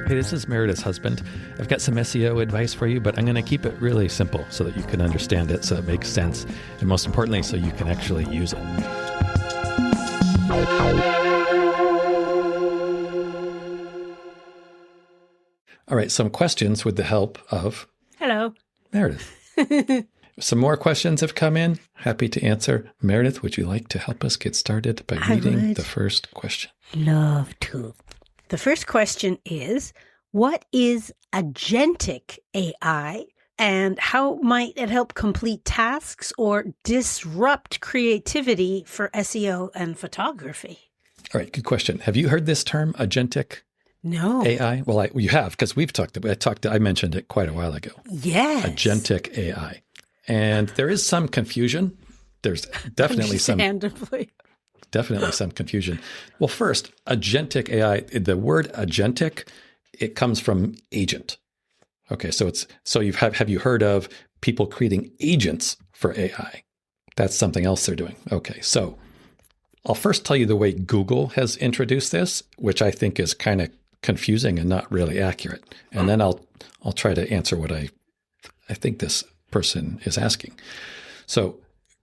Hey, this is Meredith's husband. I've got some SEO advice for you, but I'm going to keep it really simple so that you can understand it, so it makes sense, and most importantly, so you can actually use it. All right, some questions with the help of... Hello. Meredith. Some more questions have come in. Happy to answer. Meredith, would you like to help us get started by reading the first question? Love to. The first question is, what is agentic AI and how might it help complete tasks or disrupt creativity for SEO and photography? All right, good question. Have you heard this term, agentic No. AI? Well, you have, because we've talked about it. I mentioned it quite a while ago. Yes. Agentic AI. And there is some confusion. There's definitely some confusion. Well, first, agentic AI, the word agentic, it comes from agent. Okay, so have you heard of people creating agents for AI? That's something else they're doing. Okay, so I'll first tell you the way Google has introduced this, which I think is kind of confusing and not really accurate. And then I'll try to answer what I think this person is asking. So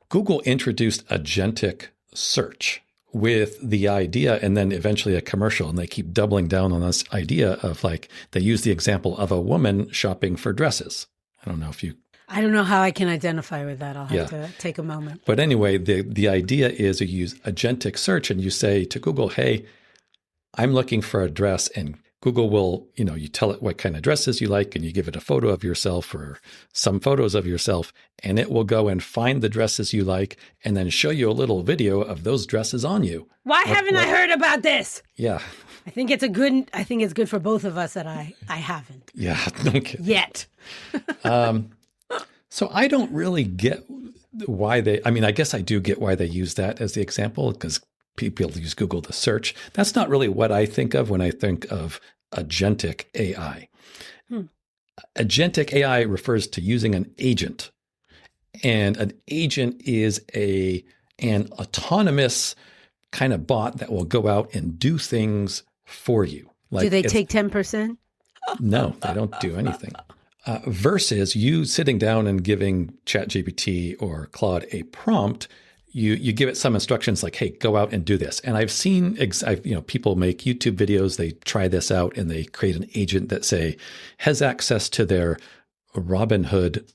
Google introduced agentic search with the idea, and then eventually a commercial, and they keep doubling down on this idea of, like, they use the example of a woman shopping for dresses. I don't know how I can identify with that. I'll have to take a moment. But anyway, the idea is you use agentic search and you say to Google, hey, I'm looking for a dress, and Google will, you tell it what kind of dresses you like, and you give it a photo of yourself or some photos of yourself, and it will go and find the dresses you like and then show you a little video of those dresses on you. Why haven't I heard about this? Yeah. I think it's good for both of us that I haven't. Yeah, no kidding. Yet. So I don't really get why I guess I do get why they use that as the example, because people use Google to search. That's not really what I think of when I think of agentic AI. Agentic AI refers to using an agent. And an agent is an autonomous kind of bot that will go out and do things for you. Like, do they take 10%? No, they don't do anything. Versus you sitting down and giving ChatGPT or Claude a prompt. You give it some instructions like, hey, go out and do this. And I've seen, people make YouTube videos, they try this out and they create an agent that has access to their Robinhood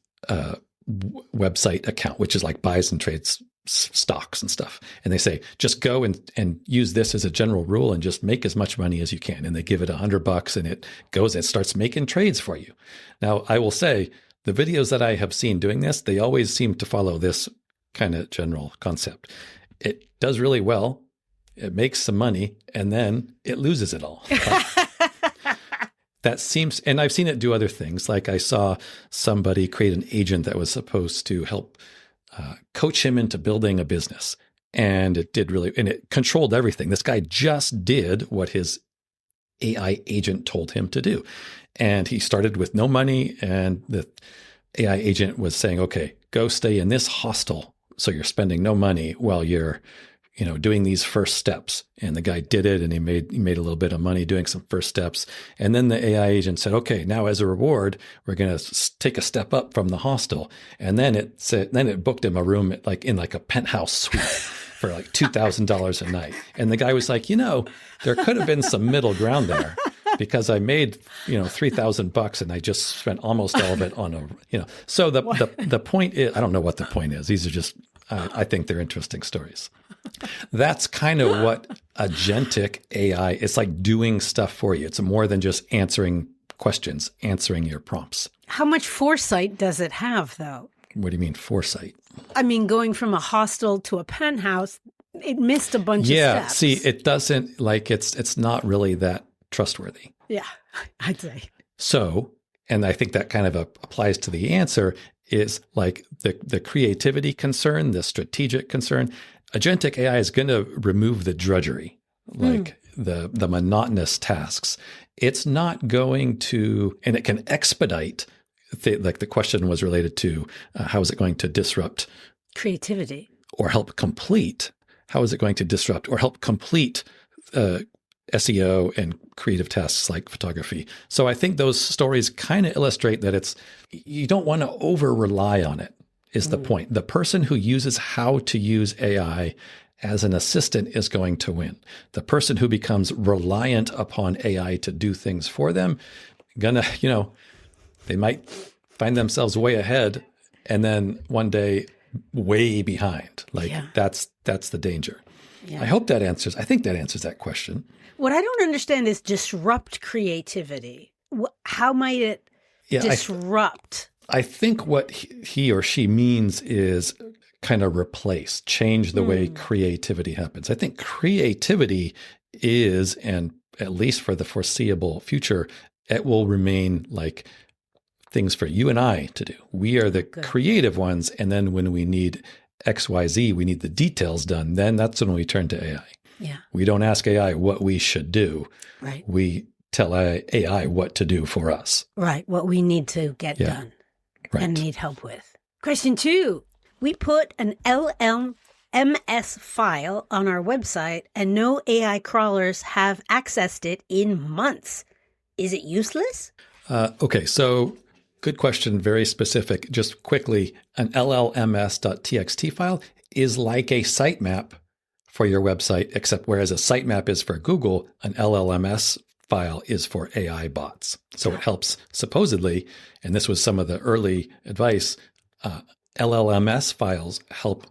website account, which is like buys and trades stocks and stuff. And they say, just go and use this as a general rule and just make as much money as you can. And they give it $100 and it goes and starts making trades for you. Now, I will say the videos that I have seen doing this, they always seem to follow this kind of general concept. It does really well. It makes some money, and then it loses it all. That seems, and I've seen it do other things. Like I saw somebody create an agent that was supposed to help coach him into building a business. And it controlled everything. This guy just did what his AI agent told him to do. And he started with no money, and the AI agent was saying, okay, go stay in this hostel. So you're spending no money while you're, doing these first steps. And the guy did it, and he made a little bit of money doing some first steps. And then the AI agent said, okay, now as a reward, we're going to take a step up from the hostel. And then it booked him a room in a penthouse suite for like $2,000 a night. And the guy was like, there could have been some middle ground there, because I made, $3,000 and I just spent almost all of it on So the point is, I don't know what the point is. These are just, I think they're interesting stories. That's kind of what agentic AI, it's like doing stuff for you. It's more than just answering questions, answering your prompts. How much foresight does it have, though? What do you mean foresight? I mean, going from a hostel to a penthouse, it missed a bunch of steps. Yeah, see, it doesn't, it's not really that trustworthy. Yeah, I'd say. So, and I think that kind of applies to the answer, is like the creativity concern, the strategic concern. Agentic AI is going to remove the drudgery, like the monotonous tasks. It's not going to, and it can expedite, like the question was related to how is it going to disrupt creativity or help complete? How is it going to disrupt or help complete SEO and creative tasks like photography. So I think those stories kind of illustrate that you don't want to over rely on it, is the point. The person who uses how to use AI as an assistant is going to win. The person who becomes reliant upon AI to do things for them, they might find themselves way ahead and then one day way behind. That's the danger. Yeah. I think that answers that question. What I don't understand is disrupt creativity. How might it disrupt? I think what he or she means is kind of change the way creativity happens. I think creativity is, and at least for the foreseeable future, it will remain like things for you and I to do. We are the creative ones. And then when we need XYZ, we need the details done. Then that's when we turn to AI. Yeah. We don't ask AI what we should do. Right. We tell AI what to do for us. Right. What we need to get done and need help with. Question 2. We put an LLMS file on our website and no AI crawlers have accessed it in months. Is it useless? Okay. So good question. Very specific. Just quickly, an LLMS.txt file is like a sitemap for your website, except whereas a sitemap is for Google, an LLMS file is for AI bots. So it helps supposedly, and this was some of the early advice, LLMS files help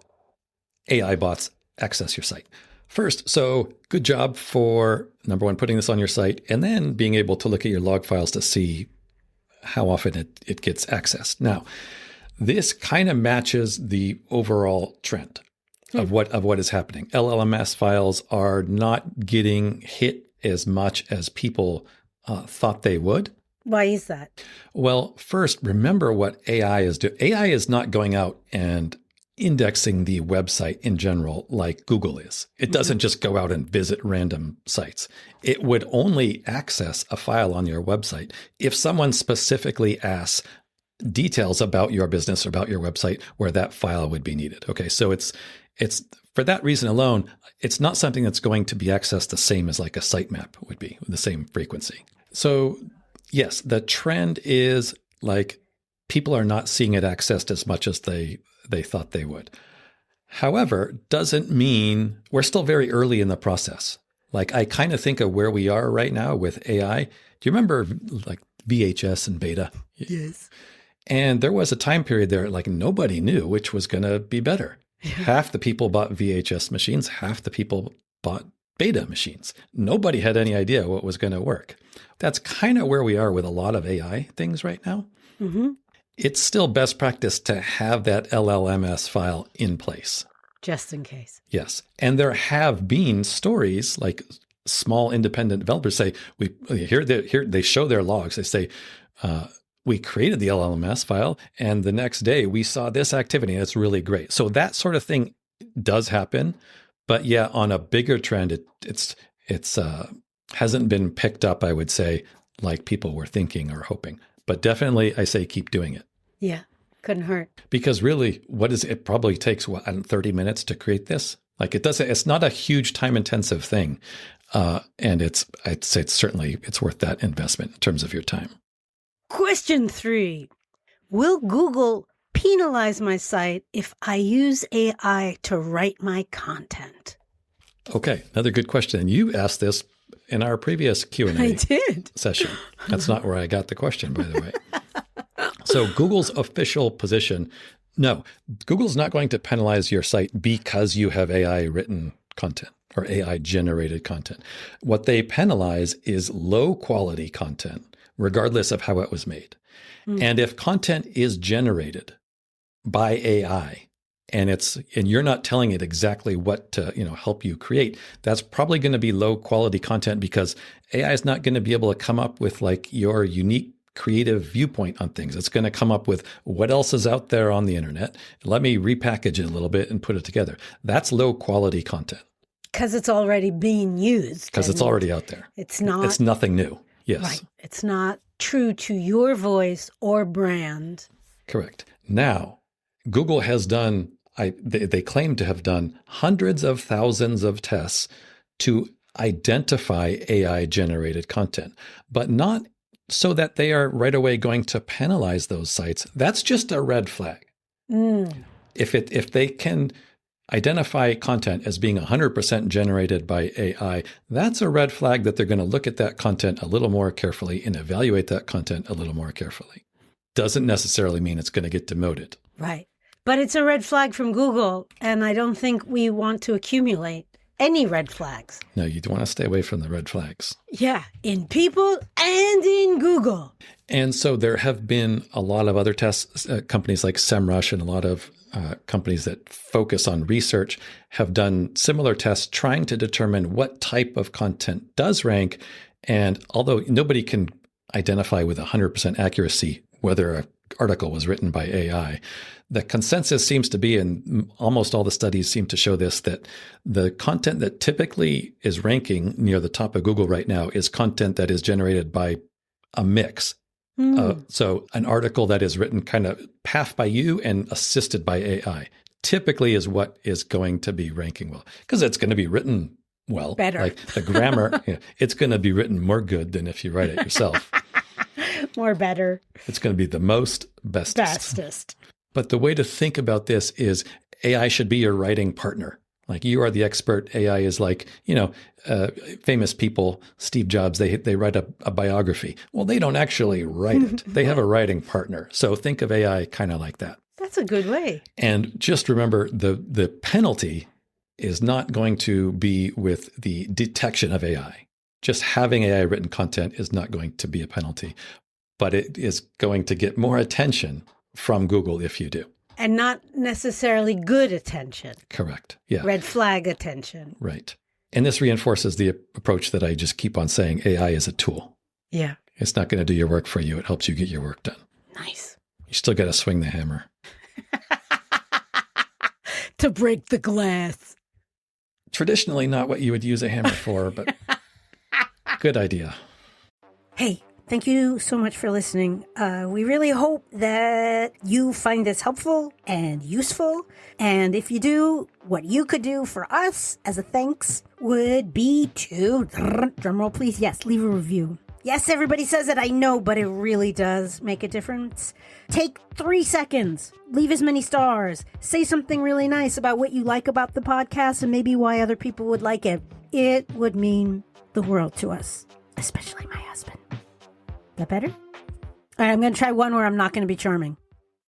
AI bots access your site. First, so good job for, number one, putting this on your site, and then being able to look at your log files to see how often it gets accessed. Now, this kind of matches the overall trend of what is happening. LLMS files are not getting hit as much as people thought they would. Why is that? Well, first, remember what AI is doing. AI is not going out and indexing the website in general like Google is. It doesn't just go out and visit random sites. It would only access a file on your website if someone specifically asks details about your business or about your website where that file would be needed. Okay, so it's for that reason alone, it's not something that's going to be accessed the same as like a sitemap would be, with the same frequency. So yes, the trend is like people are not seeing it accessed as much as they thought they would. However, doesn't mean we're still very early in the process. Like I kind of think of where we are right now with AI. Do you remember like VHS and beta? Yes. And there was a time period there, like nobody knew which was going to be better. Half the people bought VHS machines, half the people bought beta machines. Nobody had any idea what was going to work. That's kind of where we are with a lot of AI things right now. Mm-hmm. It's still best practice to have that LLMS file in place. Just in case. Yes. And there have been stories like small independent developers say, here they show their logs. They say, we created the LLMS file, and the next day we saw this activity, and it's really great. So that sort of thing does happen, but yeah, on a bigger trend, it's hasn't been picked up, I would say, like people were thinking or hoping. But definitely, I say keep doing it. Yeah, couldn't hurt. Because really, it probably takes 30 minutes to create this. Like it's not a huge time-intensive thing, and I'd say it's worth that investment in terms of your time. Question 3. Will Google penalize my site if I use AI to write my content? Okay, another good question. And you asked this in our previous Q&A session. That's not where I got the question, by the way. So Google's official position, no, Google's not going to penalize your site because you have AI written content or AI generated content. What they penalize is low quality content, regardless of how it was made. And if content is generated by AI and you're not telling it exactly what to help you create, that's probably going to be low quality content because AI is not going to be able to come up with like your unique creative viewpoint on things. It's going to come up with what else is out there on the internet. Let me repackage it a little bit and put it together. That's low quality content. Because it's already being used. Because it's already out there. It's nothing new. Yes. Right. It's not true to your voice or brand. Correct. Now, Google has done, they claim to have done hundreds of thousands of tests to identify AI generated content, but not so that they are right away going to penalize those sites. That's just a red flag. If they can identify content as being 100% generated by AI, that's a red flag that they're going to look at that content a little more carefully and evaluate that content a little more carefully. Doesn't necessarily mean it's going to get demoted. Right. But it's a red flag from Google, and I don't think we want to accumulate any red flags. No, you want to stay away from the red flags. Yeah, in people and in Google. And so there have been a lot of other tests, companies like SEMrush and a lot of companies that focus on research have done similar tests trying to determine what type of content does rank. And although nobody can identify with 100% accuracy whether an article was written by AI, the consensus seems to be, and almost all the studies seem to show this, that the content that typically is ranking near the top of Google right now is content that is generated by a mix. So an article that is written kind of half by you and assisted by AI typically is what is going to be ranking well, because it's going to be written well. Better. Like the grammar, it's going to be written more good than if you write it yourself. More better. It's going to be the most bestest. But the way to think about this is AI should be your writing partner. Like you are the expert. AI is like, famous people, Steve Jobs, they write a biography. Well, they don't actually write it. They have a writing partner. So think of AI kind of like that. That's a good way. And just remember the penalty is not going to be with the detection of AI. Just having AI written content is not going to be a penalty, but it is going to get more attention from Google if you do. And not necessarily good attention. Correct. Yeah. Red flag attention. Right. And this reinforces the approach that I just keep on saying. AI is a tool. Yeah. It's not going to do your work for you. It helps you get your work done. Nice. You still got to swing the hammer. To break the glass. Traditionally not what you would use a hammer for, but good idea. Hey, thank you so much for listening. We really hope that you find this helpful and useful. And if you do, what you could do for us as a thanks would be to, drumroll please, yes, leave a review. Yes, everybody says it, I know, but it really does make a difference. Take 3 seconds, leave as many stars, say something really nice about what you like about the podcast and maybe why other people would like it. It would mean the world to us, especially my husband. That better? All right, I'm going to try one where I'm not going to be charming.